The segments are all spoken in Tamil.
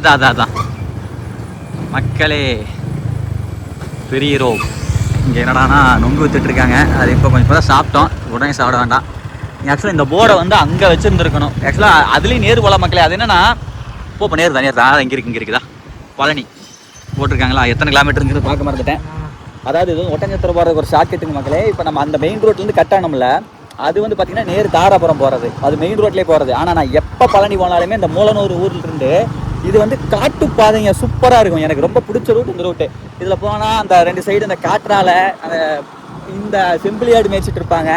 அதான் மக்களே பெரிய ரோம் இங்கே என்னடானா நொங்கு வித்துட்ருக்காங்க. அது இப்போ கொஞ்சம் இப்போ தான் சாப்பிட்டோம், உடனே சாப்பிட வேண்டாம். ஆக்சுவலாக இந்த போர்டை வந்து அங்கே வச்சுருந்துருக்கணும். ஆக்சுவலாக அதுலேயும் நேரு போகலாம் மக்களே. அது என்னென்னா இப்போ நேரு தான் இங்கே இருக்குதா பழனி போட்டிருக்காங்களா. எத்தனை கிலோமீட்டருங்கிறது பார்க்க மறந்துட்டேன். அதாவது இது ஒட்டஞ்சத்திரம் போகிறதுக்கு ஒரு ஷார்ட்கட்டுங்க மக்களே. இப்போ நம்ம அந்த மெயின் ரோட்லேருந்து கட்டணும்ல, அது வந்து பார்த்திங்கன்னா நேரு தாராபுரம் போகிறது, அது மெயின் ரோட்லேயே போகிறது. ஆனால் நான் எப்போ பழனி போனாலுமே இந்த மூலனூர் ஊர்லேருந்து இது வந்து காட்டு பாதைங்க சூப்பராக இருக்கும். எனக்கு ரொம்ப பிடிச்ச ரூட் இந்த ரூட்டு. இதில் போனால் அந்த 2 சைடு அந்த காற்றால அந்த இந்த செம்பிளியாடு மேய்ச்சிட்டு இருப்பாங்க,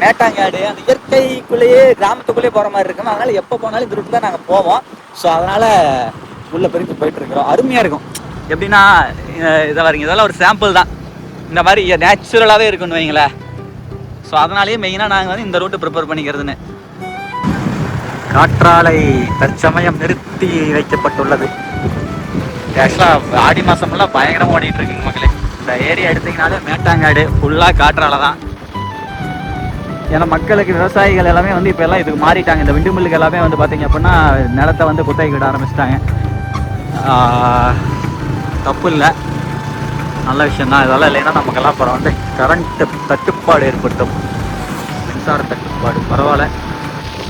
மேட்டாங்காடு, அந்த இயற்கைக்குள்ளேயே கிராமத்துக்குள்ளேயே போகிற மாதிரி இருக்கும். அதனால் எப்போ போனாலும் இந்த ரூட்டு தான் நாங்கள் போவோம். ஸோ அதனால் உள்ளே பெருக்கி போயிட்டுருக்குறோம். அருமையாக இருக்கும். எப்படின்னா இதை வரீங்க, இதெல்லாம் ஒரு சாம்பிள் தான். இந்த மாதிரி நேச்சுரலாகவே இருக்குன்னு வைங்களேன். ஸோ அதனாலேயே மெயினாக நாங்கள் வந்து இந்த ரூட்டு ப்ரிப்பேர் பண்ணிக்கிறதுன்னு. காற்றாலை தற்சமயம் நிறுத்தி வைக்கப்பட்டுள்ளது. ஆக்சுவலாக ஆடி மாதமெல்லாம் பயங்கரம் ஓடிட்டு இருக்குங்க மக்களே. இந்த ஏரியா எடுத்திங்கனாலே மேட்டாங்காடு ஃபுல்லாக காற்றாலை தான். ஏன்னா மக்களுக்கு விவசாயிகள் எல்லாமே வந்து இப்போ எல்லாம் இதுக்கு மாறிட்டாங்க. இந்த விண்டு மில்லுக்கு எல்லாமே வந்து பார்த்திங்க அப்படின்னா நிலத்தை வந்து குத்தகைக்கு விட ஆரம்பிச்சிட்டாங்க. தப்பு இல்லை, நல்ல விஷயந்தான். இதெல்லாம் இல்லைன்னா நமக்கெல்லாம் அப்புறம் வந்து கரண்ட்டு தட்டுப்பாடு ஏற்படுத்தும், மின்சார தட்டுப்பாடு. பரவாயில்ல,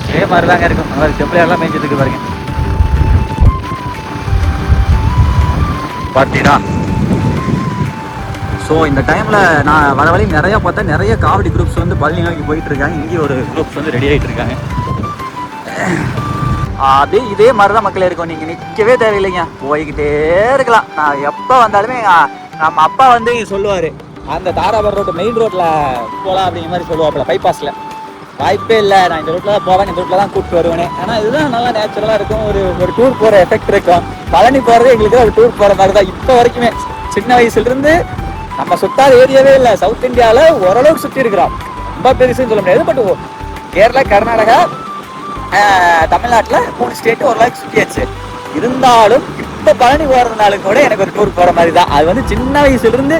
இதே மாதிரி தாங்க இருக்கும். அந்த மாதிரி செம்பிளையெல்லாம் மேய்ஞ்சிட்டு பாருங்க பார்த்தீங்களா. ஸோ இந்த டைமில் நான் வர வழி நிறையா பார்த்தா நிறைய காவடி குரூப்ஸ் வந்து பழனி நோக்கி போயிட்டுருக்காங்க. இங்கே ஒரு குரூப்ஸ் வந்து ரெடி ஆகிட்டு இருக்காங்க. அது இதே மாதிரி தான் மக்களே இருக்கும். நீங்கள் நிற்கவே தேவையில்லைங்க, போய்கிட்டே இருக்கலாம். நான் எப்போ வந்தாலுமே நம்ம அப்பா வந்து சொல்லுவார், அந்த தாராபுரம் ரோட்டு மெயின் ரோட்டில் போகலாம் அப்படிங்கிற மாதிரி சொல்லுவாப்பில். பைபாஸில் வாய்ப்பே இல்லை, நான் இந்த ரூட்டில் தான் போவேன், இந்த ரூட்டில் தான் கூப்பிட்டு வருவேனே. ஆனால் இதுதான் நல்லா நேச்சுரலாக இருக்கும். ஒரு டூர் போகிற எஃபெக்ட் இருக்கும். பழனி போகிறது எங்களுக்கு ஒரு டூர் போகிற மாதிரி தான் இப்போ வரைக்குமே. சின்ன வயசுலேருந்து நம்ம சுத்தாத ஏரியாவே இல்லை. சவுத் இந்தியாவில் ஓரளவுக்கு சுற்றி இருக்கிறோம். ரொம்ப பெருசுன்னு சொல்ல முடியாது. பட் கேரளா, கர்நாடகா, தமிழ்நாட்டில் 3 ஸ்டேட்டு ஓரளவுக்கு சுற்றியாச்சு. இருந்தாலும் இப்போ பழனி போகிறதுனாலும் கூட எனக்கு ஒரு டூர் போகிற மாதிரி தான். அது வந்து சின்ன வயசுலேருந்து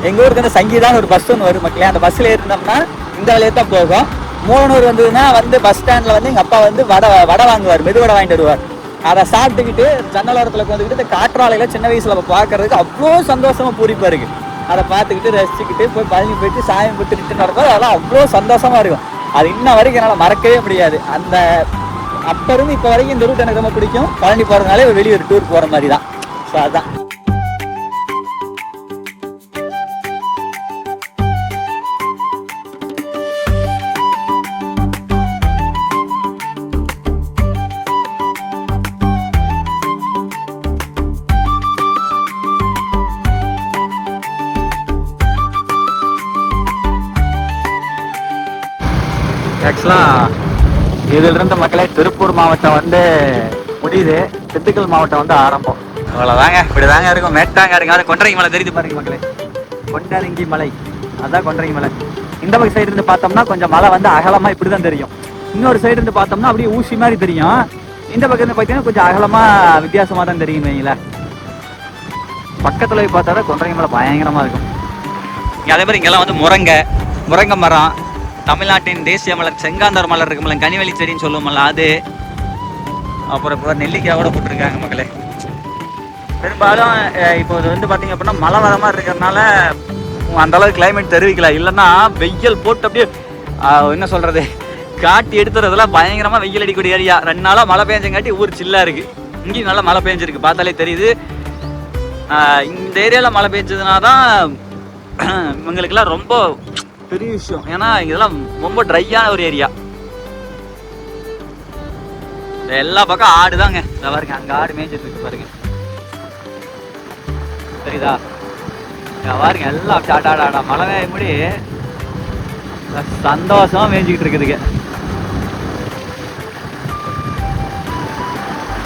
எங்கள் ஊருக்கு வந்து சங்கீதான்னு ஒரு பஸ் ஒன்று வரும் மக்களே. அந்த பஸ்ஸில் ஏறினோம்னா இந்த வழியே தான் போகும். மூலனூர் வந்ததுன்னா வந்து பஸ் ஸ்டாண்டில் வந்து எங்கள் அப்பா வந்து வடை வாங்குவார், மெதுவடை வாங்கிட்டு வருவார். அதை சாப்பிட்டுக்கிட்டு ஜன்னலோரத்தில் வந்துக்கிட்டு இந்த காற்றாலையில் சின்ன வயசில் நம்ம பார்க்கறதுக்கு அவ்வளோ சந்தோஷமாக பூரிப்பாக இருக்குது. அதை பார்த்துக்கிட்டு ரசிச்சுக்கிட்டு போய் பழனி போயிட்டு சாமி போட்டு ரிட்டர்ன் வரப்போ அதெல்லாம் அவ்வளோ சந்தோஷமாக இருக்கும். அது இன்ன வரைக்கும் என்னால் மறக்கவே முடியாது. அந்த அப்போ இருந்து இப்போ வரைக்கும் இந்த ரூட் எனக்கு ரொம்ப பிடிக்கும். பழனி போகிறதுனாலே வெளியே ஒரு டூர் போகிற மாதிரி தான். ஸோ அதுதான். ஆக்சுவலாக இதிலிருந்து மக்களே திருப்பூர் மாவட்டம் வந்து முடியுது, திண்டுக்கல் மாவட்டம் வந்து ஆரம்பம். அவ்வளோதாங்க, இப்படி தாங்க இருக்கும். மேட்டாங்காடுங்க, அது கொண்டரங்கி மலை தெரியுது பாருங்க மக்களே. கொண்டரங்கி மலை, அதுதான் கொண்டரங்கி மலை. இந்த பக்கம் சைடு இருந்து பார்த்தோம்னா கொஞ்சம் மலை வந்து அகலமாக இப்படி தான் தெரியும். இன்னொரு சைடு இருந்து பார்த்தோம்னா அப்படியே ஊசி மாதிரி தெரியும். இந்த பக்கம் இருந்து பார்த்தீங்கன்னா கொஞ்சம் அகலமாக வித்தியாசமாக தான் தெரியும் வைங்களா. பக்கத்தில் போய் பார்த்தா தான் கொண்டரங்கி மலை பயங்கரமாக இருக்கும். அதே மாதிரி இங்கெல்லாம் வந்து முருங்கை மரம், தமிழ்நாட்டின் தேசிய மலர் செங்காந்தர் மலர் இருக்குமில்ல, கனிவெளி செடின்னு சொல்லுவோம்ல, அது. அப்புறம் இப்போ நெல்லிக்காய் கூட போட்டிருக்காங்க மக்களே. பெரும்பாலும் இப்போ இது வந்து பார்த்தீங்க அப்படின்னா மழை வர மாதிரி இருக்கிறதுனால அந்த அளவுக்கு கிளைமேட் தெரிவிக்கல. இல்லைன்னா வெயில் போட்டு அப்படியே என்ன சொல்கிறது, காட்டி எடுத்துறதுலாம் பயங்கரமாக வெயில் அடிக்கக்கூடிய ஏரியா. 2 நாளாக மழை பெஞ்சங்காட்டி ஊர் சில்லாக இருக்குது. இங்கேயும் நல்லா மழை பெஞ்சிருக்கு, பார்த்தாலே தெரியுது. இந்த ஏரியாவில் மழை பெஞ்சதுனா தான் இவங்களுக்கெல்லாம் ரொம்ப பெரிய விஷயம். ஏன்னா இதெல்லாம் ரொம்ப ட்ரையான ஒரு ஏரியா. எல்லா பக்கம் ஆடு தாங்க. பாருங்க, அங்கே ஆடு மேய்ஞ்சிட்டு இருக்கு பாருங்க, தெரியுதா? பாருங்க எல்லாம் ஆடா மழை மேய முடி சந்தோஷமா மேய்ஞ்சிக்கிட்டு இருக்குதுங்க.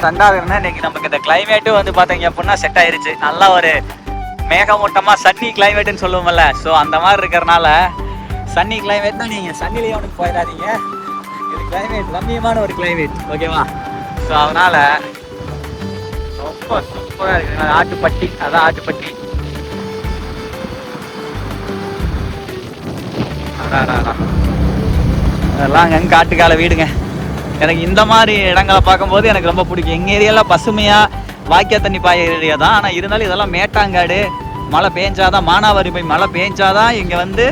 சண்டாவிரனா இன்னைக்கு நமக்கு இந்த கிளைமேட்டும் வந்து பார்த்தீங்க அப்படின்னா செட் ஆயிருச்சு. நல்லா ஒரு மேகமூட்டமாக சன்னி கிளைமேட்டுன்னு சொல்லுவோம்ல. ஸோ அந்த மாதிரி இருக்கிறனால சன்னி கிளைமேட் தான். நீங்கள் சன்னிலேயே அவனுக்கு போயிடாதீங்க. இது கிளைமேட் ரம்மியமான ஒரு கிளைமேட், ஓகேவா? ஸோ அதனால் ரொம்ப சூப்பராக இருக்குது. ஆட்டுப்பட்டி, அதான் ஆட்டுப்பட்டி. அதெல்லாம் அங்கே காட்டுக்கால வீடுங்க. எனக்கு இந்த மாதிரி இடங்களை பார்க்கும்போது எனக்கு ரொம்ப பிடிக்கும். எங்கள் ஏரியாவில் பசுமையாக வாய்க்கால் தண்ணி பாய ஏரியா தான். ஆனால் இருந்தாலும் இதெல்லாம் மேட்டாங்காடு, மழை பேஞ்சாதான், மானாவாரி போய் மழை பேஞ்சாதான் இங்கே வந்து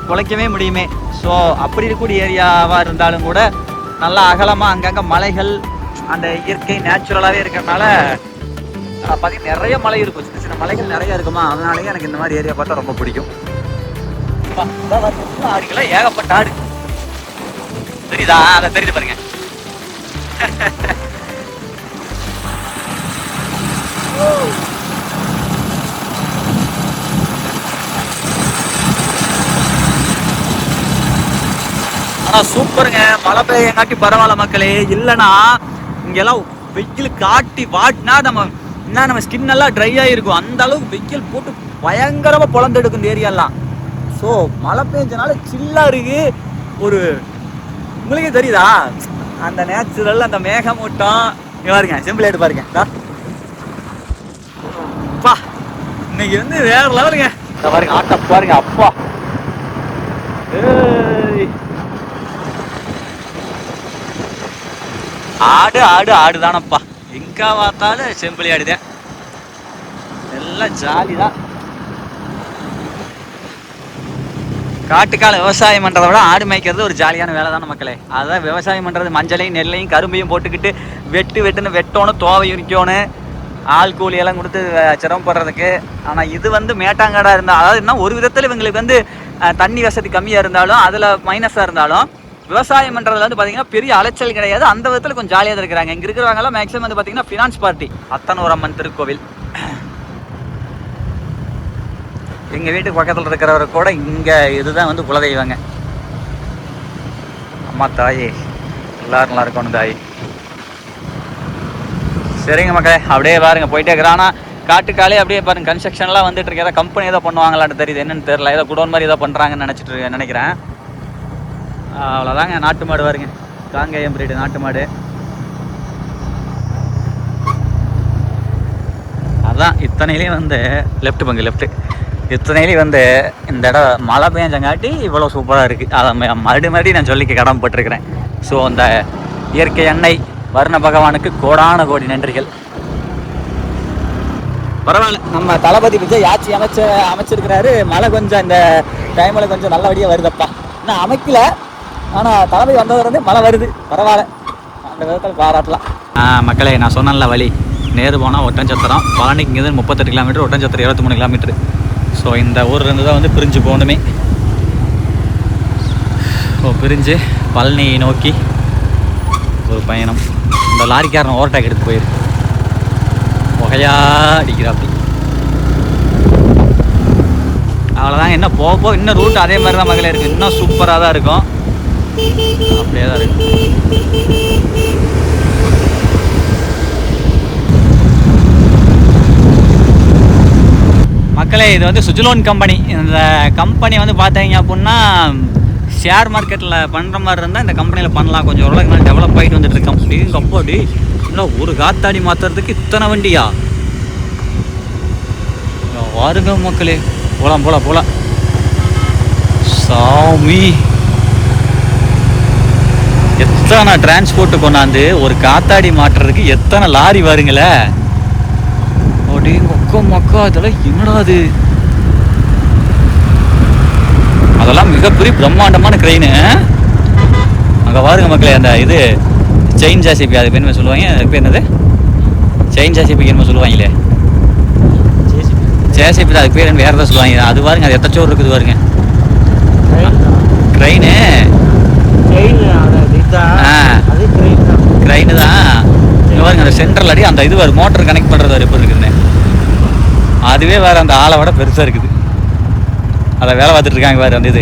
குலைக்கவே முடியுமே. ஸோ அப்படி இருக்கக்கூடிய ஏரியாவாக இருந்தாலும் கூட நல்லா அகலமாக அங்கங்கே மலைகள், அந்த இயற்கை நேச்சுரலாகவே இருக்கிறதுனால பார்த்தீங்கன்னா நிறைய மலை இருக்கும், சின்ன சின்ன மலைகள் நிறைய இருக்குமா. அதனாலேயே எனக்கு இந்த மாதிரி ஏரியா பார்த்தா ரொம்ப பிடிக்கும். ஆடுகளா ஏகப்பட்ட ஆடு தெரியுதா? அதை தெரியுது பாருங்க. ஆனா சூப்பருங்க, மழை பெய்யங்காட்டி பரவாயில்ல மக்களே. இல்லைன்னா இங்கெல்லாம் வெயில் காட்டி வாட்டினா நம்ம ஸ்கின் எல்லாம் ட்ரை ஆகிருக்கும். அந்த அளவுக்கு வெயில் போட்டு பயங்கரமா பொழந்தெடுக்கும் இந்த ஏரியாலாம். ஸோ மழை பெஞ்சனால சில்லா இருக்கு. ஒரு உங்களுக்கே தெரியுதா அந்த நேச்சுரல், அந்த மேகமூட்டம். இங்க பாருங்க, சிம்பிள் பாருங்க. அப்பா இன்னைக்கு வந்து வேற லெவலுங்க. பாருங்க ஆட்ட பாருங்க. அப்பா ஆடு ஆடு ஆடுதானப்பா. எங்க பார்த்தாலும் செம்பிளி ஆடுதேன். எல்லாம் ஜாலி தான். காட்டுக்கால விவசாயம் பண்ணுறத விட ஆடு மேய்க்கிறது ஒரு ஜாலியான வேலை தானே மக்களே. அதுதான் விவசாயம் பண்ணுறது. மஞ்சளையும் நெல்லையும் கரும்பையும் போட்டுக்கிட்டு வெட்டுன்னு வெட்டணும், தோவை உரிக்கணும், ஆள் கூலி எல்லாம் கொடுத்து சிரமப்படுறதுக்கு. ஆனால் இது வந்து மேட்டாங்காடாக இருந்தால், அதாவது என்ன ஒரு விதத்தில் இவங்களுக்கு வந்து தண்ணி வசதி கம்மியாக இருந்தாலும், அதில் மைனஸாக இருந்தாலும், விவசாயம் பண்ணுறதுல வந்து பார்த்தீங்கன்னா பெரிய அலைச்சல் கிடையாது. அந்த விதத்தில் கொஞ்சம் ஜாலியாக தான் இருக்கிறாங்க. இங்கே இருக்கிறவங்களாம் மேக்ஸிமம் வந்து பார்த்தீங்கன்னா ஃபினான்ஸ் பார்ட்டி. அத்தனூர் அம்மன் திருக்கோவில் எங்கள் வீட்டுக்கு பக்கத்தில் இருக்கிறவரை கூட இங்கே இதுதான் வந்து குலதெய்வங்க. அம்மா தாயே எல்லாரும் நல்லா இருக்கணும் தாய். சரிங்க மக்களே, அப்படியே பாருங்க போயிட்டே இருக்கிறான். காட்டுக்காலே அப்படியே பாருங்க கன்ஸ்ட்ரக்ஷன்லாம் வந்துட்டு இருக்கு. ஏதாவது கம்பெனி ஏதோ பண்ணுவாங்களான்னு தெரியுது, என்னன்னு தெரியல. ஏதோ குடோன் மாதிரி ஏதோ பண்ணுறாங்கன்னு நினைக்கிறேன். அவ்வளோதாங்க. நாட்டு மாடு பாருங்க, காங்கேயம் பிரீடு நாட்டு மாடு. அதான் இத்தனையிலையும் வந்து லெஃப்ட் இத்தனையிலையும் வந்து இந்த இடம் மழை பெஞ்சங்காட்டி இவ்வளோ சூப்பராக இருக்குது. அதை மறுபடியும் நான் சொல்லிக்க கடமைப்பட்டிருக்கிறேன். ஸோ அந்த இயற்கை எண்ணெய் வருண பகவானுக்கு கோடான கோடி நன்றிகள். பரவாயில்ல, நம்ம தளபதி விஜய் ஆட்சி அமைச்சிருக்கிறாரு. மழை கொஞ்சம் இந்த டைமில் கொஞ்சம் நல்லபடியாக வருதப்பா. இன்னும் அமைக்கல, ஆனால் தளபதி வந்ததுலேருந்து மழை வருது. பரவாயில்ல, அந்த விதத்தில் பாராட்டலாம். மக்களே, நான் சொன்னேன்ல வழி நேரு போனால் ஒட்டஞ்சத்திரம், பழனிக்கு இங்கே 38 கிலோமீட்டர், ஒட்டஞ்சத்திரம் 23 கிலோமீட்டர். ஸோ இந்த ஊர்லேருந்து தான் வந்து பிரிஞ்சு போகணுமே. ஸோ பிரிஞ்சு பழனி நோக்கி ஒரு பயணம். இந்த லாரிக்காரன் ஓவர்டேக் எடுத்து போயிருக்கு, புகையா அடிக்கிறாப்பி. அவ்வளோதாங்க. இன்னும் போக இன்னும் ரூட் அதே மாதிரி தான் மகளே இருக்குது. இன்னும் சூப்பராக தான் இருக்கும். அப்படியே தான் இருக்கு. மக்களே, இது வந்து சுஜலோன் கம்பெனி. இந்த கம்பெனி வந்து பார்த்தீங்க அப்படின்னா ஷேர் மார்க்கெட்டில் பண்ணுற மாதிரி இருந்தால் இந்த கம்பெனியில் பண்ணலாம். கொஞ்சம் ஓரளவுக்கு நல்லா டெவலப் ஆகிட்டு வந்துட்டு இருக்கோம். அப்படிங்க அப்படி இல்லை, ஒரு காத்தாடி மாற்றுறதுக்கு இத்தனை வண்டியா? வாருங்க மக்களே, போகலாம் சாமி. எத்தனை டிரான்ஸ்போர்ட்டு கொண்டாந்து ஒரு காத்தாடி மாற்றுறதுக்கு எத்தனை லாரி வருங்களே. மக்கா இதெல்லாம் என்னடாது? அதெல்லாம் மிகப்பெரிய பிரம்மாண்டமான கிரெயின். அங்கே பாருங்க மக்களே, அந்த இது செயின் ஜேசிபி, அது பேர் சொல்லுவாங்க. அதுக்கு பேர் என்னது? செயின் ஜேசிபி என்ன சொல்லுவாங்களே, ஜேசிபி தான் அதுக்கு பேர். வேறு ஏதாவது சொல்லுவாங்க. அது பாருங்க, அது எத்தச்சோறு இருக்குது பாருங்க. கிரெயின் தான் பாருங்க. அந்த சென்ட்ரல் அடி அந்த இது மோட்டர் கனெக்ட் பண்ணுறது எப்படி இருக்குதுன்னு, அதுவே வேறு அந்த ஆளை விட பெருசாக இருக்குது. அதை வேலை பார்த்துட்டு இருக்காங்க வேறு. அந்த இது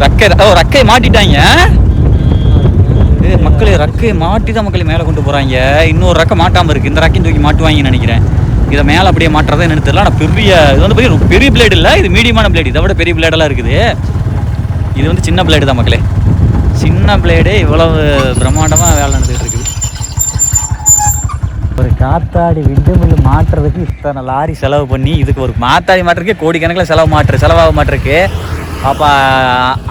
ரக்கை மாட்டிட்டாங்க. மக்களே, ரக்கையை மாட்டி தான் மக்களே மேலே கொண்டு போகிறாங்க. இன்னொரு ரக்கை மாட்டாமல் இருக்குது. இந்த ரக்கையும் தூக்கி மாட்டுவாங்கன்னு நினைக்கிறேன். இதை மேலே அப்படியே மாட்டுறதா என்னன்னு தெரியல. ஆனால் பெரிய இது வந்து பெரிய பிளேடு இல்லை, இது மீடியமான பிளேடு. இதை விட பெரிய பிளேடெல்லாம் இருக்குது. இது வந்து சின்ன பிளேடு தான் மக்களே. சின்ன பிளேடு இவ்வளவு பிரம்மாண்டமாக வேலை நடந்துகிட்டு இருக்குது. ஒரு காத்தாடி விண்டு மில்லு மாட்டுறதுக்கு இத்தனை லாரி செலவு பண்ணி, இதுக்கு ஒரு மாத்தாடி மாட்டுறதுக்கே கோடிக்கணக்கில் செலவாக மாட்டுருக்கு. அப்போ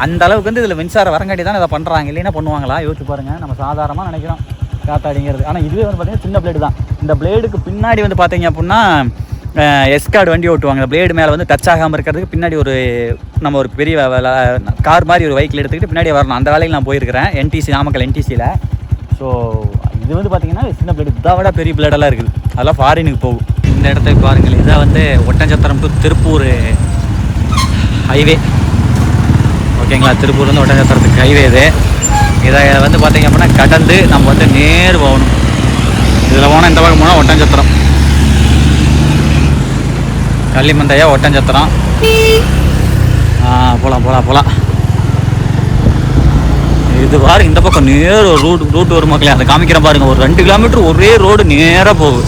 அந்த அளவுக்கு வந்து இதில் மின்சாரம் வரங்காட்டி தான் இதை பண்ணுறாங்க. இல்லைன்னா பண்ணுவாங்களா யோசிச்சு பாருங்கள். நம்ம சாதாரணமாக நினைக்கிறோம் காத்தாடிங்கிறது. ஆனால் இதுவே வந்து பார்த்திங்கன்னா சின்ன பிளேடு தான். இந்த பிளேடுக்கு பின்னாடி வந்து பார்த்தீங்க அப்படின்னா எஸ்கார்டு வண்டி ஓட்டுவாங்க. இந்த பிளேடு மேலே வந்து டச் ஆகாமல் இருக்கிறதுக்கு பின்னாடி நம்ம ஒரு பெரிய கார் மாதிரி ஒரு வெஹிக்கிள் எடுத்துக்கிட்டு பின்னாடி வரணும். அந்த வேலைக்கு நான் போயிருக்கிறேன் என்டிசி, நாமக்கல் என்டிசியில். ஸோ இது வந்து பார்த்திங்கன்னா சின்ன பிளேடு, இதை விட பெரிய பிளேடெல்லாம் இருக்குது. அதெல்லாம் ஃபாரினுக்கு போகும். இந்த இடத்துக்கு பாருங்கள், இதை வந்து ஒட்டஞ்சத்திரம் டு திருப்பூர் ஹைவே. ஓகேங்களா, திருப்பூர்லேருந்து ஒட்டஞ்சத்திரத்துக்கு ஹைவே இது. இதை வந்து பார்த்திங்க அப்படின்னா கடந்து நம்ம வந்து நேர் போகணும். இதில் போனால் இந்த பக்கம் போனால் ஒட்டஞ்சத்திரம், கள்ளிமந்தையா ஒட்டஞ்சத்திரம். போகலாம். இது பாருங்க, இந்த பக்கம் நேர் ஒரு ரூட் வரும் மக்களே. அதை காமிக்கிற பாருங்க. ஒரு 2 கிலோமீட்டர் ஒரே ரோடு நேராக போகுது.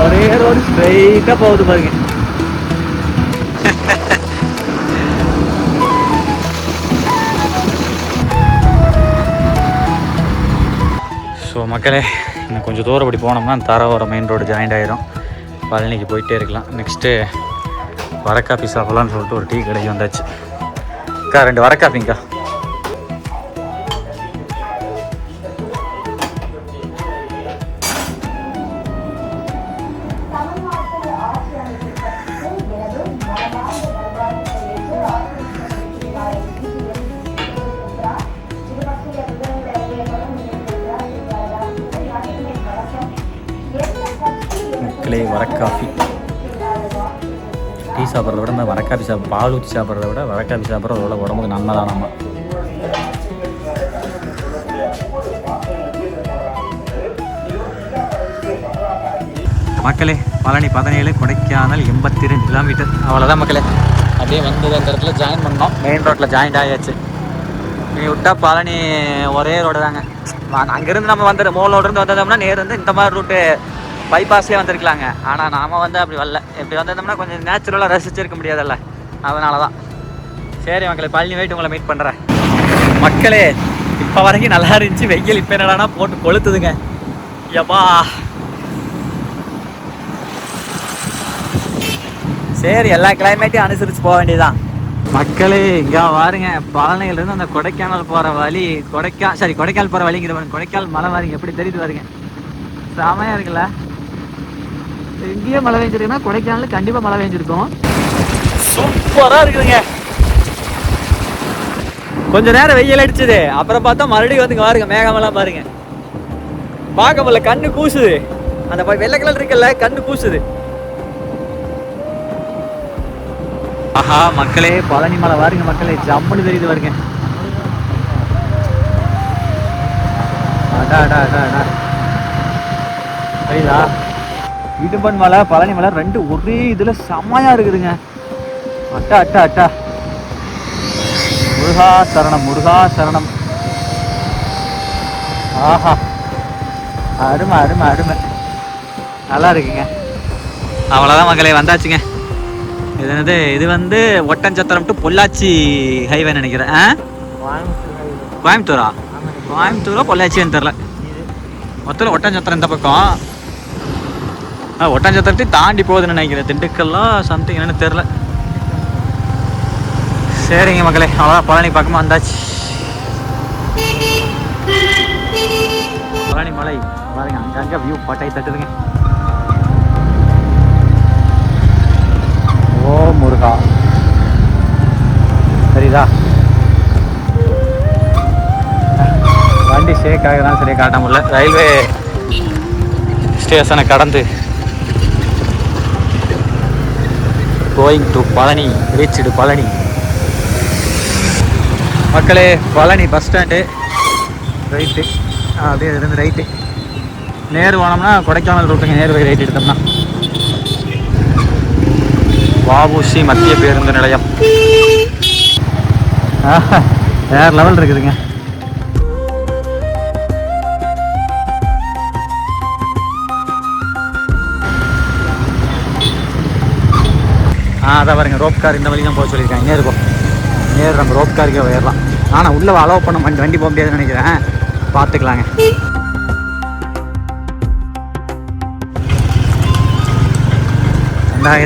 ஒரே ரோடு ஸ்ட்ரைட்டாக போகுது பாருங்க. ஸோ மக்களே, இன்னும் கொஞ்சம் தூரம் அப்படி போனோம்னா தாராபுரம் மெயின் ரோடு ஜாயிண்ட் ஆகிடும். பழனிக்கு போயிட்டே இருக்கலாம். நெக்ஸ்ட்டு வரக்காப்பி சாப்பிட்லான்னு சொல்லிட்டு ஒரு டீ கடைக்கு வந்தாச்சு. அக்கா 2 வரக்காப்பிங்கக்கா. வரக்காஃபி டீ சாப்பிட்றத விட இந்த வரக்காப்பி பால் ஊற்றி சாப்பிட்றத விட வரக்காப்பி சாப்பிட்றதோட உடம்புக்கு நல்லதான். நம்ம மக்களே, பழனி 17, கொடைக்கானல் 82 கிலோமீட்டர். அவ்வளோதான் மக்களே. அப்படியே வந்து அந்த இடத்துல ஜாயின் பண்ணோம். மெயின் ரோட்டில் ஜாயின்ட் ஆகியாச்சு. நீ விட்டா பழனி ஒரே ரோடு தாங்க. அங்கேருந்து நம்ம வந்து மூலோடு வந்தோம்னா நேர் வந்து இந்த மாதிரி ரூட்டு பைபாஸ்லேயே வந்திருக்கலாங்க. ஆனால் நாம் வந்து அப்படி வரல. எப்படி வந்திருந்தோம்னா கொஞ்சம் நேச்சுரலாக ரசிச்சிருக்க முடியாதல்ல, அதனால தான். சரி மக்களே, பழனி போயிட்டு உங்களை மீட் பண்ணுறேன். மக்களே, இப்போ வரைக்கும் நல்லா இருந்துச்சு. வெயில் இப்போ என்னடானா போட்டு கொளுத்துதுங்க. எப்பா சரி, எல்லா கிளைமேட்டையும் அனுசரித்து போக வேண்டியதுதான். மக்களே, இங்கே பாருங்க, பழனியிலேருந்து அந்த கொடைக்கானல் போகிற வழி, கொடைக்கானல் போகிற வழிங்கிற கொடைக்கானல் மலை வாரிங்க எப்படி தெரியுது பாருங்க. செமையாக இருக்குல்ல. எங்கேயே மழை பெஞ்சிருக்குன்னா கொடைக்கானல் கண்டிப்பாக மழை பெஞ்சிருக்கும். சூப்பராக இருக்குதுங்க. கொஞ்ச நேரம் வெயில் அடிச்சுது, அப்புறம் பார்த்தா மறுபடியும் வந்துங்க பாருங்க, மேகமெல்லாம் பாருங்க. பார்க்க முடியல, கண்ணு கூசுது. அந்த வெள்ளை கலர் இருக்குல்ல, கண்ணு கூசுது. ஆஹா மக்களே, பழனி மலை பாருங்க மக்களே, ஜம்முன்னு தெரியுது பாருங்க. சரிதா, இடும்பன் மலை பழனி மலை 2 ஒரே இதில் செம்மையா இருக்குதுங்க. அட்டா முருகா சரணம். ஆஹா, அருமை நல்லா இருக்குங்க. அவ்வளோதான் மக்களே, வந்தாச்சுங்க. இது வந்து ஒட்டஞ்சத்திரம் டு பொள்ளாச்சி ஹைவே நினைக்கிறேன். கோயம்புத்தூரா பொள்ளாச்சின்னு தெரில. மொத்தம் ஒட்டஞ்சத்திரம் இந்த பக்கம். ஒட்டஞ்சத்திரத்தை தாண்டி போகுதுன்னு நினைக்கிறேன். திண்டுக்கல்லாம் சம்திங் என்னன்னு தெரில. சரிங்க மக்களே, அவ்வளோதான். பழனி பக்கமாக வந்தாச்சு. பழனி மலை பாருங்க, அங்கங்கே வியூ பட்டை தட்டுதுங்க. ஓ முருகா, சரிதா. வண்டி ஷேக் ஆகுதான் சரியாக காட்ட முடியல. ரயில்வே ஸ்டேஷனை கடந்து going to Palani, reached Palani. மக்களே, பழனி பஸ் ஸ்டாண்டு ரைட்டு. அப்படியே இருந்து ரைட்டு நேரு போனோம்னா கொடைக்கானல் ரூட்டுங்க. நேரு போய் ரைட் எடுத்தோம்னா வாபுசி மத்திய பேருந்து நிலையம். வேற லெவல் இருக்குதுங்க. அதான் பாருங்க, ரோப் கார் இந்த வழி தான் போக சொல்லியிருக்காங்க. நேரு நம்ம ரோப் காருக்கே போயிடலாம். ஆனால் உள்ளே அலோவ் பண்ண வண்டி போக முடியாதுன்னு நினைக்கிறேன். பார்த்துக்கலாங்க.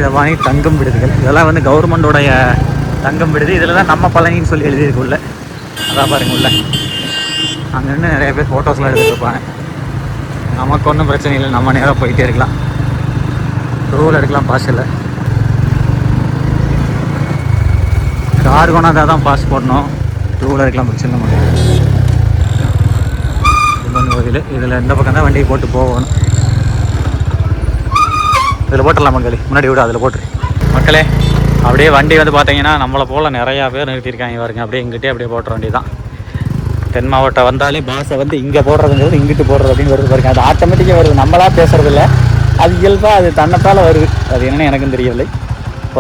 ரூபாய் தங்கம் விடுதிகள். இதெல்லாம் வந்து கவர்மெண்டோடைய தங்கம் விடுதி. இதில் தான் நம்ம பழனின்னு சொல்லி எழுதியிருக்கு உள்ள. அதான் பாருங்க உள்ள அங்கே இருந்து நிறைய பேர் ஃபோட்டோஸ்லாம் எடுத்துகிட்ருப்பாங்க. நமக்கு ஒன்றும் பிரச்சனை இல்லை, நம்ம நேராக போயிட்டே இருக்கலாம். ரூல் எடுக்கலாம், பாஸ் இல்லை. கார் கொண்டாந்தா தான் பாஸ் போடணும், ரூல் எடுக்கலாம் பிரச்சனை இல்லை. சிவன் கோயில் இதில் இந்த பக்கம் தான் வண்டியை போட்டு போகணும். இதில் போட்டுடலாம் மக்களே, முன்னாடி விட அதில் போட்டுரு மக்களே. அப்படியே வண்டி வந்து பார்த்தீங்கன்னா நம்மளை போல் நிறையா பேர் நிறுத்தியிருக்காங்க பாருங்க. அப்படியே இங்கிட்டே அப்படியே போட்டுற வண்டி தான். தென் மாவட்டம் வந்தாலே பாஸை வந்து இங்கே போடுறதுங்கிறது இங்கிட்டு போடுறது அப்படின்னு வருது பாருங்க. அது ஆட்டோமேட்டிக்காக வருது, நம்மளா பேசுறது இல்லை, அது இயல்பாக அது தன்னத்தால் வருது. அது என்னென்னு எனக்கும் தெரியவில்லை.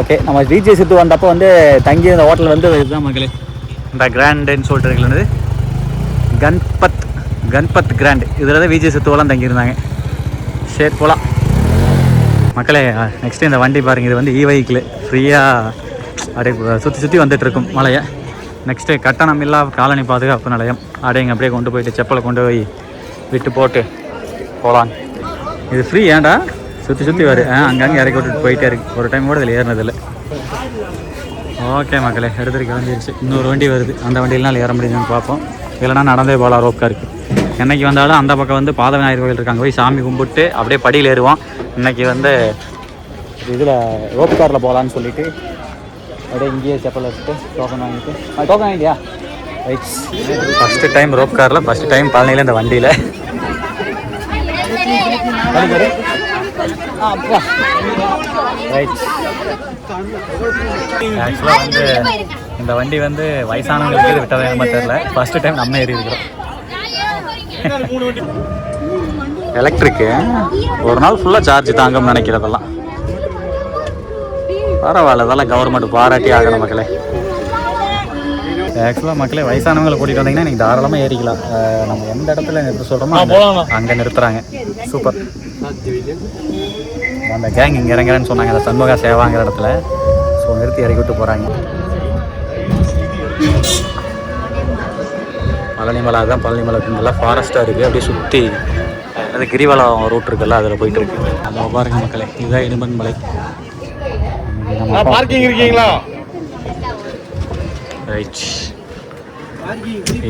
ஓகே, நம்ம விஜய் சித்து வந்தப்போ வந்து தங்கி இந்த ஹோட்டல் வந்து இதுதான் மக்களே, இந்த கிராண்டுன்னு சொல்லிட்டு இருக்கிறது கண்பத் கிராண்ட். இதில் தான் விஜய் சித்துவெல்லாம் தங்கியிருந்தாங்க. சரி போகலாம் மக்களே. நெக்ஸ்ட்டு இந்த வண்டி பாருங்கள், இது வந்து வெஹிக்கிள் ஃப்ரீயாக அப்படியே சுற்றி வந்துட்டுருக்கும் மலையை. நெக்ஸ்ட்டு கட்டணம் இல்லா காலனி பாதுகாப்பு நிலையம். அப்படியே கொண்டு போயிட்டு செப்பலை கொண்டு போய் விட்டு போட்டு போகலாம். இது ஃப்ரீ. ஏன்டா சுற்றி வரும், அங்கங்கே இறக்கி விட்டுட்டு போயிட்டே இருக்கு. ஒரு டைம் கூட இதில் ஏறினதில்லை. ஓகே மக்களே, எடுத்துகிட்டு கிளம்பிடுச்சு. இன்னொரு வண்டி வருது, அந்த வண்டியிலாம் ஏற முடியுதுன்னு பார்ப்போம். இல்லைனா நடந்தே போகலாம். ரோப்கார் இருக்குது. என்றைக்கு வந்தாலும் அந்த பக்கம் வந்து பாத விநாயகர் கோயில் இருக்காங்க, போய் சாமி கும்பிட்டு அப்படியே படியில் ஏறுவோம். இன்றைக்கி வந்து இதில் ரோப்காரில் போகலான்னு சொல்லிவிட்டு அப்படியே இங்கேயே செப்பல் வச்சுட்டு டோக்கன் வாங்கிட்டியா? ரைட். ஃபஸ்ட்டு டைம் ரோப்காரில், ஃபஸ்ட்டு டைம் பழனியில் இந்த வண்டியில். ரைட். ஆக்சுவலாக வந்து இந்த வண்டி வந்து வயசானவங்களுக்கு விட்டதே நம்ம தெரியல. ஃபஸ்ட்டு டைம் நம்ம ஏறி இருக்கிறோம். எலக்ட்ரிக்கு ஒரு நாள் ஃபுல்லாக சார்ஜ் தாங்கன்னு நினைக்கிறதெல்லாம் பரவாயில்ல. அதெல்லாம் கவர்மெண்ட் பாராட்டி ஆகணும் மக்களே. ஆக்சுவலாக மக்களே, வயசானவங்களை கூட்டிகிட்டு வந்தீங்கன்னா நீங்கள் தாராளமாக ஏறிக்கலாம். நம்ம எந்த இடத்துல நிறுத்த சொல்கிறோமோ அங்கே நிறுத்துகிறாங்க. சூப்பர். அந்த கேங் இங்கே இறங்குறேன்னு சொன்னாங்க, அந்த சண்முகா சேவாங்கிற இடத்துல. ஸோ நிறுத்தி இறக்கி விட்டு போகிறாங்க. பழனிமலை, அதுதான் பழனிமலை. நல்லா ஃபாரஸ்ட்டாக இருக்குது. அப்படியே சுற்றி அது கிரிவலம் ரூட் இருக்குல்ல, அதில் போயிட்டு இருக்கு. நம்ம பாருங்க மக்களே, இதுதான் இடும்பன் மலை. பார்க்கிங் இருக்கீங்களா? ரைட்.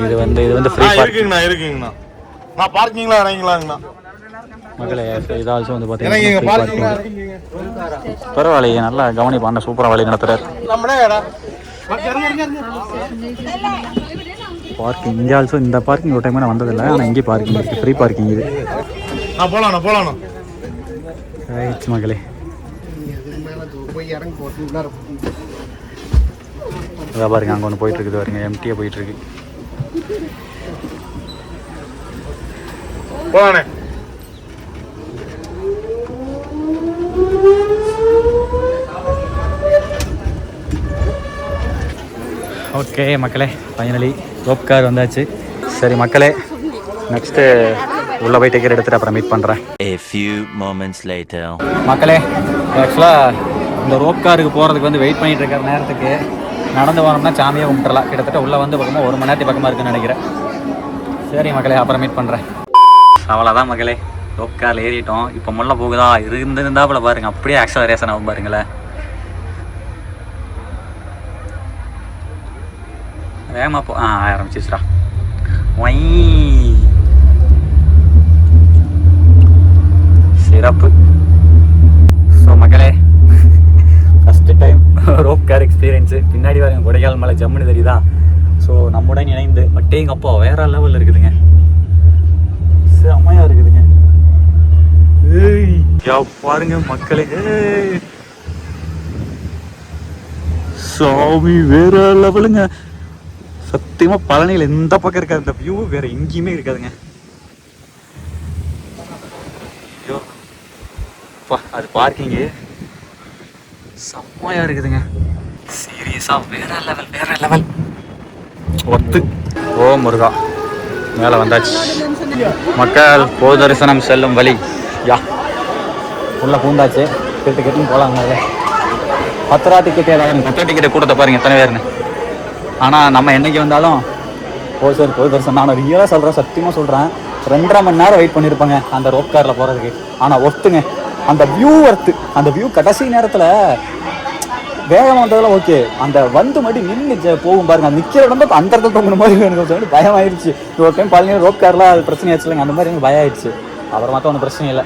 இது வந்து ஃப்ரீ பார்க்கிங்ண்ணா. இருக்குங்கண்ணா. நான் பார்க்கிங்ல இறங்கிங்களாங்கண்ணா மக்களே. இது ஆல்சோ வந்து பார்த்தீங்கன்னா பரவாயில்லையே, நல்லா கவனிப்பான சூப்பராக வழி நடத்துறாரு. பார்க்கிங் இங்கே ஆல்சோ, இந்த பார்க்கிங் ஒரு டைம் நான் வந்ததில்லை, ஆனால் இங்கே பார்க்கிங் இருக்குது, ஃப்ரீ பார்க்கிங் இது. போகலாம். ரைட் மக்களே. இதை பாருங்க, அங்கே ஒன்று போயிட்டு இருக்குது பாருங்க, எம்டியாக போயிட்டு இருக்கு. போகலானே. ஓகே மக்களே, ஃபைனலி ரோப்கார் வந்தாச்சு. சரி மக்களே, நெக்ஸ்ட்டு உள்ளே போய் டிக்கெட் எடுத்துகிட்டு அப்புறம் மீட் பண்ணுறேன். மக்களே, ஆக்சுவலாக இந்த ரோப்காருக்கு போகிறதுக்கு வந்து வெயிட் பண்ணிகிட்டு இருக்கிற நேரத்துக்கு நடந்து போனோம்னா சாமியை கும்பிட்டுறலாம். கிட்டத்தட்ட உள்ளே வந்து பக்கமாக 1 மணி நேரத்துக்கு பக்கமாக இருக்குன்னு நினைக்கிறேன். சரி மக்களே, அப்புறம் மீட் பண்ணுறேன். அவ்வளோதான் மக்களே, ரோப்காரில் ஏறிட்டோம். இப்போ முள்ள போகுதா இருந்தாப்புல பாருங்கள், அப்படியே ஆக்சலரேஷன் ஆகும் பாருங்களேன். வேகமாக போ ஆரம்பிச்சிச்சுடா. சிறப்பு. ஸோ மக்களே, ஃபஸ்ட்டு டைம் ரோப்கார் எக்ஸ்பீரியன்ஸு. பின்னாடி பாருங்க கொடைக்கானல் மலை ஜம்முன்னு தெரியுதா. ஸோ நம்முடன் இணைந்து எங்கள் அப்பா வேற லெவலில் இருக்குதுங்க, செம்மையாக இருக்குதுங்க. பாருங்க மக்களே, சாமி வேற லெவலுங்க. சத்தியமாக பழனியில் இந்த பக்கம் இருக்காது, இந்த வியூ வேற எங்கேயுமே இருக்காதுங்க. ஐயோ அது பார்க்கிங்கு செம்மையா இருக்குதுங்க. சீரியஸா வேற லெவல் ஒத்து. ஓ முருகா, மேலே வந்தாச்சு மக்கள். பொது தரிசனம் செல்லும் வழி உள்ள பூந்தாச்சு. டிக்கெட்டுன்னு போகலாங்க. 10 ரூபா டிக்கெட், 10 ரூபா டிக்கெட்டை கூட்டத்தை பாருங்க எத்தனை பேருன்னு. ஆனால் நம்ம என்னைக்கு வந்தாலும் பொது தரிசனம். நான் ரியலாக சொல்கிறேன், சத்தியமாக சொல்கிறேன், 2.5 மணி நேரம் வெயிட் பண்ணியிருப்பாங்க அந்த ரோப் காரில் போகிறதுக்கு. ஆனால் ஒர்த்துங்க, அந்த வியூ ஒர்த்து. அந்த வியூ கடைசி நேரத்தில் வேகமாக வந்ததெல்லாம் ஓகே, அந்த வந்து மட்டும் நின்று போகும் பாருங்க, அந்த நிற்கிற இடம் அந்த இடத்துல தோங்குற மாதிரி எனக்கு சொல்லிட்டு பயம் ஆயிடுச்சு. ஒரு டைம் பழனி ரோப் காரில் அது பிரச்சனை ஆச்சு இல்லைங்க, அந்த மாதிரி எனக்கு பயம் ஆயிடுச்சு. அப்புறம் மட்டும் ஒன்றும் பிரச்சனை இல்லை.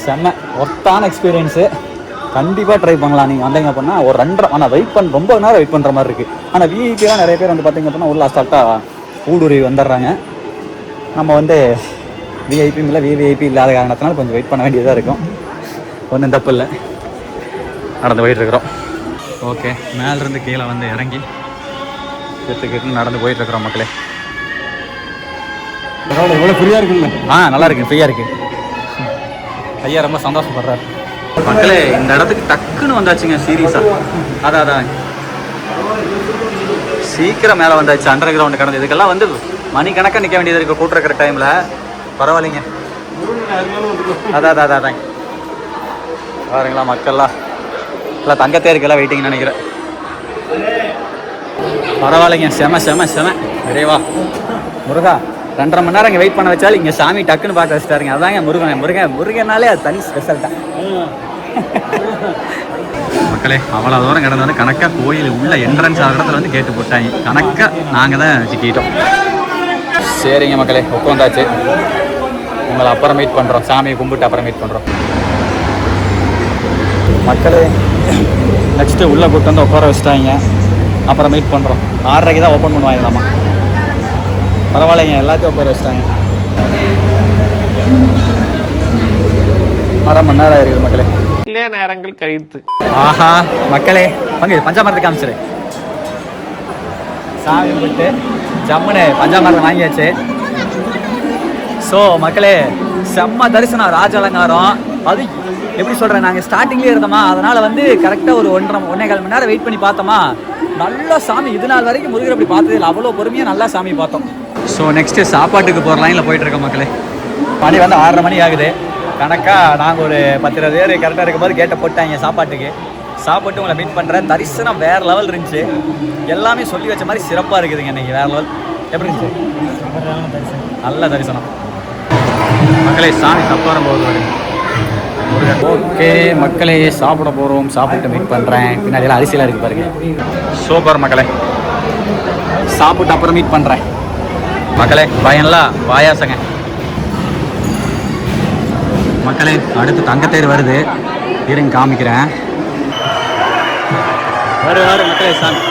செம்ம ஒர்த்தான எக்ஸ்பீரியன்ஸு. கண்டிப்பாக ட்ரை பண்ணலாம். நீங்கள் வந்தீங்க அப்படின்னா ஒரு 2.5 ஆனால் ரொம்ப நேரம் வெயிட் பண்ணுற மாதிரி இருக்குது. ஆனால் விஐபிலாம் நிறைய பேர் வந்து பார்த்தீங்க அப்படின்னா உள்ள அசால்ட்டாக ஊடுருவி வந்துடுறாங்க. நம்ம வந்து விஐபியும் இல்லை விவிஐபி இல்லாத காரணத்தினால கொஞ்சம் வெயிட் பண்ண வேண்டியதாக இருக்கும். ஒன்றும் தப்பு இல்லை, நடந்து போயிட்டுருக்குறோம். ஓகே, மேலேருந்து கீழே வந்து இறங்கி கிட்டு நடந்து போயிட்டுருக்குறோம் மக்களே. எவ்வளோ ஃப்ரீயாக இருக்குல்ல? நல்லா இருக்கு, ஃப்ரீயாக இருக்குது. ஐயா ரொம்ப சந்தோஷப்படுறாரு. மக்களே, இந்த இடத்துக்கு டக்குன்னு வந்தாச்சுங்க சீரியஸாக. அதான் சீக்கிரம் மேலே வந்தாச்சு. அண்டர் கிரவுண்டு கடந்து இதுக்கெல்லாம் வந்து மணிக்கணக்காக நிற்க வேண்டியது இருக்குது கூட்டிருக்கிற டைமில். பரவாயில்லைங்க. அதான் பாருங்களா மக்கள்லாம் இல்லை தங்கத்தேருக்கெல்லாம் வெயிட்டிங்னு நினைக்கிறேன். பரவாயில்லைங்க, செம விரைவா முருகா. 2.5 மணி நேரம் இங்கே வெயிட் பண்ண வச்சாலும் இங்கே சாமி டக்குன்னு பார்க்க வச்சுட்டாருங்க. அதாங்க முருகனாலே அது தனி ஸ்பெஷல் தான். மக்களே, அவ்வளோ தூரம் கிடந்து வந்து கணக்காக கோயில் உள்ள என்ட்ரன்ஸ் ஆகிற இடத்துல வந்து கேட்டு போட்டாங்க. கணக்காக நாங்கள் தான் சிக்கிட்டோம். சரிங்க மக்களே, உட்காந்தாச்சு. உங்களை அப்புறம் மீட் பண்ணுறோம், சாமியை கும்பிட்டு அப்புறம் மீட் பண்ணுறோம். மக்களே, நெக்ஸ்ட்டு உள்ளே கூப்பிட்டு வந்து உட்கார வச்சுட்டாங்க. அப்புறம் மீட் பண்ணுறோம். 6:30 தான் ஓப்பன் பண்ணுவாங்களாமா. பரவாயில்லைங்க, எல்லாத்தையும் உட்கார வச்சுட்டாங்க. 1/2 மணி நேரம் இருக்குது மக்களே. நேரங்கள் கழித்து. ஆஹா மக்களே, பங்கு பஞ்சாமரத்தை காமிச்சிரு. சாமி கும்பிட்டு ஜம்முன்னு பஞ்சாமரத்தை வாங்கியாச்சு. ஸோ மக்களே, செம்ம தரிசனம், ராஜ அலங்காரம். அது எப்படி சொல்கிறேன், நாங்கள் ஸ்டார்டிங்லேயே இருந்தோமா, அதனால் வந்து கரெக்டாக ஒரு 1.5 மணி நேரம் வெயிட் பண்ணி பார்த்தோமா. நல்லா சாமி, இது நாள் வரைக்கும் முருகர் அப்படி பார்த்தது இல்லை. அவ்வளோ பொறுமையாக நல்லா சாமி பார்த்தோம். ஸோ நெக்ஸ்ட்டு சாப்பாட்டுக்கு போகிற லைனில் போயிட்டுருக்கோம் மக்களே. மணி வந்து 6:30 மணி ஆகுது. கணக்காக நாங்கள் ஒரு 10-20 பேர் கரெக்டாக இருக்கும்போது கேட்டை போட்டாங்க சாப்பாட்டுக்கு. சாப்பிட்டு உங்களை மீட் பண்ணுறேன். தரிசனம் வேறு லெவல் இருந்துச்சு. எல்லாமே சொல்லி வச்ச மாதிரி சிறப்பாக இருக்குதுங்க இன்றைக்கி. வேறு லெவல். எப்படி இருந்துச்சு? நல்ல தரிசனம் மக்களே. சாமி தப்பான போகுது. ஓகே மக்களே, சாப்பிட போகிறோம். சாப்பிட்டு மீட் பண்ணுறேன். பின்னாடியெல்லாம் அரிசியெலாம் இருக்குது பாருங்க. சூப்பர் மக்களே, சாப்பிட்டு அப்புறம் மீட் பண்ணுறேன் மக்களே. பயன்லாம் பாயாசங்க மக்களே. அடுத்து தங்கத்தேர் வருது, இருங்க காமிக்கிறேன். வரு மக்களே சாமி.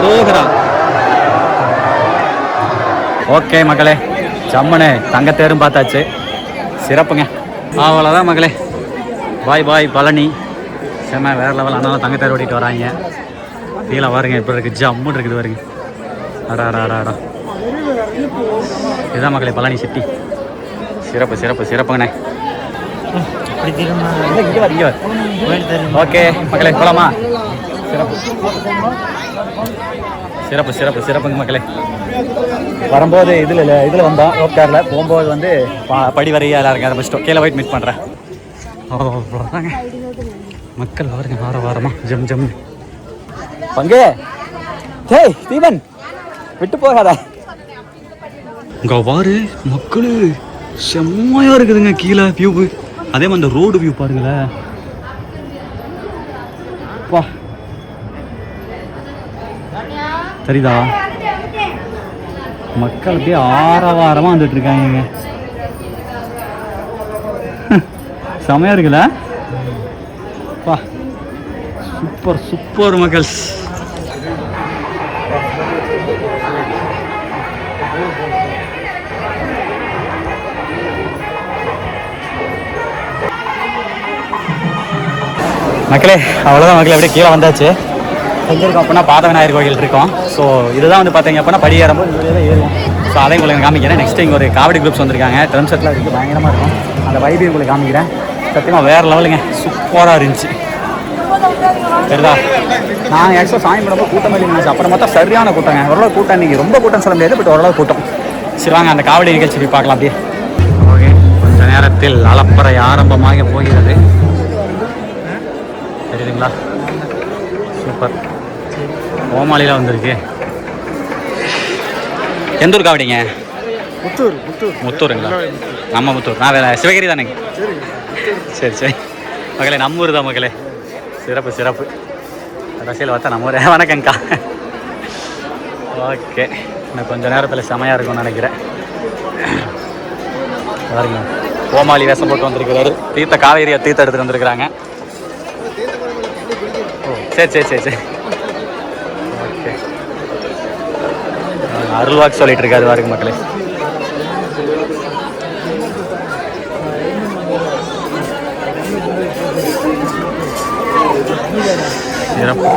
அரோகரா. ஓகே மக்களே, ஜம்முன்னு தங்கத்தேரும் பார்த்தாச்சு. சிறப்புங்க. அவ்வளோதான் மக்களே. பாய் பழனி. செம்ம வேறு லெவல். ஆனாலும் தங்கத்தேர் ஓட்டிகிட்டு வராங்க. கீழே பாருங்க எப்படி இருக்குது, ஜம்முன்னு இருக்குது பாருங்க. அடா இதுதான் மக்களே பழனி சிட்டி. சிறப்புங்கண்ணே. ஓகே மக்களே, போலாமா? சிறப்புங்க மக்களே. வரும்போது இதில் வந்தோம் ரோப் காரில். போகும்போது வந்து படி வரையா எல்லாருக்கும் ஆரம்பிச்சிட்டோம். கீழே போயிட்டு மீட் பண்ணுறேன். அவ்வளோதாங்க மக்கள். பாருங்க வாரமாக ஜம் பங்கே. டேய் தீபன், விட்டு போகாத. இங்கே பாரு மக்கள், செம்மையாக இருக்குதுங்க கீழே வியூவு. அதே மாதிரி அந்த ரோடு வியூ பாருங்களேன். வா, சரிதா? மக்கள் அப்படியே ஆரவாரமாக வந்துட்டு இருக்காங்க. செமையா இருக்குல்ல? வா, சூப்பர் மக்கள். மக்களே, அவ்வளோதான் மக்களே. அப்படியே கீழே வந்தாச்சு. எங்கே இருக்கோம் அப்படின்னா பாத விநாயகர் கோயில் இருக்கோம். ஸோ இதுதான் வந்து பார்த்தீங்க அப்படின்னா படி ஏறும்போது இங்கே தான் ஏறுவோம். ஸோ அதையும் உங்களுக்கு காமிக்கிறேன். நெக்ஸ்ட் இங்கே ஒரு காவடி குரூப்ஸ் வந்திருக்காங்க. ட்ரம் செட்லாம் இருக்குது, பயங்கரமாக இருக்கும். அந்த வைபி உங்களுக்கு காமிக்கிறேன். சத்தியமாக வேறு லெவலுங்க, சூப்பராக இருந்துச்சு. சரிதா? நான் ஆக்சுவலாக சாமி கும்பிடும்போது கூட்டம் இல்லைங்க, அப்புறம் பார்த்தா சரியான கூட்டங்க. ஓரளவு கூட்டம், இன்னைக்கு ரொம்ப கூட்டம் சொல்ல முடியாது, பட் ஓரளவு கூட்டம். சரி வாங்க அந்த காவடி நிகழ்ச்சி போய் பார்க்கலாம் அப்படியே. ஓகே, கொஞ்ச நேரத்தில் அலப்பறை ஆரம்பமாக போகிறது. தெரியுதுங்களா? சூப்பர். கோமாளியில் வந்திருக்கு. எந்த ஊர் காவடிங்க? முத்தூருங்களா? நம்ம முத்தூர். நான் வேற சிவகிரி தானேங்க. சரி சரி மகளே, நம்ம ஊர் தான் மகளே. சிறப்பு சிறப்பு. ரசிகல் பார்த்தா நம்ம ஊரே. வணக்கங்க்கா. ஓகே, இன்னும் கொஞ்சம் நேரத்தில் செமையாக இருக்கும்னு நினைக்கிறேன். பாருங்க, கோமாளி வேஷம் போட்டு வந்திருக்கிறாரு. தீர்த்த காவேரியை தீர்த்த எடுத்துகிட்டு வந்திருக்கிறாங்க. ஓ சரி சரி சரி சரி ஓகே. அருள்வாக்கு சொல்லிட்டு இருக்காரு பாருங்க மக்களே. சிறப்பு.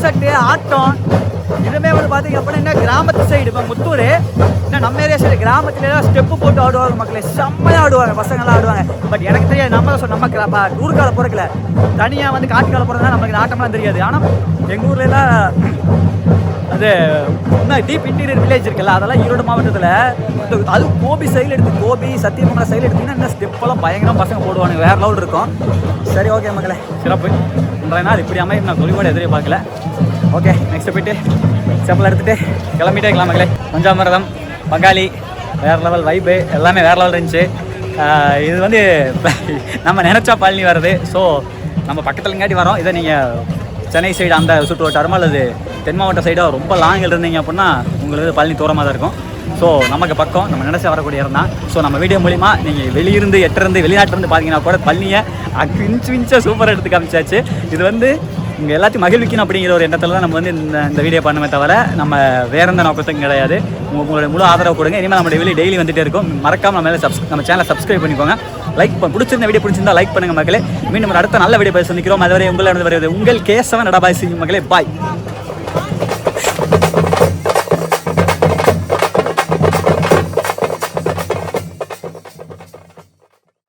செட்டு ஆட்டம் இதுவுமே வந்து பார்த்தீங்க அப்படின்னா என்ன கிராமத்து சைடு இப்போ முத்தூர் இன்னும் நம்ம ஏரியா சைடு கிராமத்துலாம் ஸ்டெப்பு போட்டு ஆடுவாங்க மக்களே, செம்மையாக ஆடுவாங்க, பசங்கள்லாம் ஆடுவாங்க. பட் எனக்கு தெரியாது, நம்ம ஊருக்கால பிறக்கல, தனியாக வந்து காட்டுக்கால பிறந்தா நமக்கு ஆட்டம்லாம் தெரியாது. ஆனால் எங்கள் ஊர்லலாம் அது இன்னும் டீப் இன்டீரியர் வில்லேஜ் இருக்குல்ல, அதெல்லாம் ஈரோடு மாவட்டத்தில் அது கோபி சைடில் எடுத்து கோபி சத்தியமங்கலம் சைடில் எடுத்திங்கன்னா இன்னும் ஸ்டெப்பெல்லாம் பயங்கரம் பசங்க போடுவாங்க, வேறு லெவல் இருக்கும். சரி ஓகே மக்களே, சிறப்பு. இன்றைய நாள் இப்படி அமையும் நான் தொழிலோடு எதிரே பார்க்கல. ஓகே நெக்ஸ்ட் போய்ட்டு செப்பல் எடுத்துகிட்டு கிளம்பிட்டே இருக்கலாம் மக்களே. பஞ்சாமிரதம் பங்காளி வேறு லெவல் வைப்பு எல்லாமே வேறு லெவல் இருந்துச்சு. இது வந்து நம்ம நினச்சா பழனி வருது. ஸோ நம்ம பக்கத்துலங்காட்டி வரோம். இதை நீங்கள் சென்னை சைடு அந்த சுற்று வட்டாரமோ அல்லது தென் மாவட்ட சைடோ ரொம்ப லாங்கில் இருந்தீங்க அப்படின்னா உங்களுக்கு பழனி தூரமாக தான் இருக்கும். ஸோ நமக்கு பக்கம் நம்ம நினச்சி வரக்கூடிய இடம் தான். ஸோ நம்ம வீடியோ மூலிமா நீங்கள் வெளியிருந்து எட்டிருந்து வெளிநாட்டிலேருந்து பார்த்தீங்கன்னா கூட பழனியை இன்ச்சாக சூப்பராக எடுத்து காமிச்சாச்சு. இது வந்து இங்கே எல்லாத்தையும் மகிழ்விக்கணும் அப்படிங்கிற ஒரு எண்ணத்தில் தான் நம்ம வந்து இந்த வீடியோ பண்ணுமே தவிர நம்ம வேற எந்த நோக்கத்துக்கும் கிடையாது. உங்களுடைய முழு ஆதரவு கொடுங்க. இனிமேல் நம்மளுடைய வீடியோ டெய்லி வந்துகிட்டே இருக்கும். மறக்காமல் நம்ம சேனலை சப்ஸ்கிரைப் பண்ணிக்கோங்க. லைக் பிடிச்சிருந்த வீடியோ பிடிச்சிருந்தா லைக் பண்ணுங்கள் மக்களே. மீண்டும் அடுத்த நல்ல வீடியோ சந்திக்கிறோம். அதுவரை உங்களிடம் வருவது உங்கள் கேசவன் நடபாய் சிங் மக்களே. பாய்.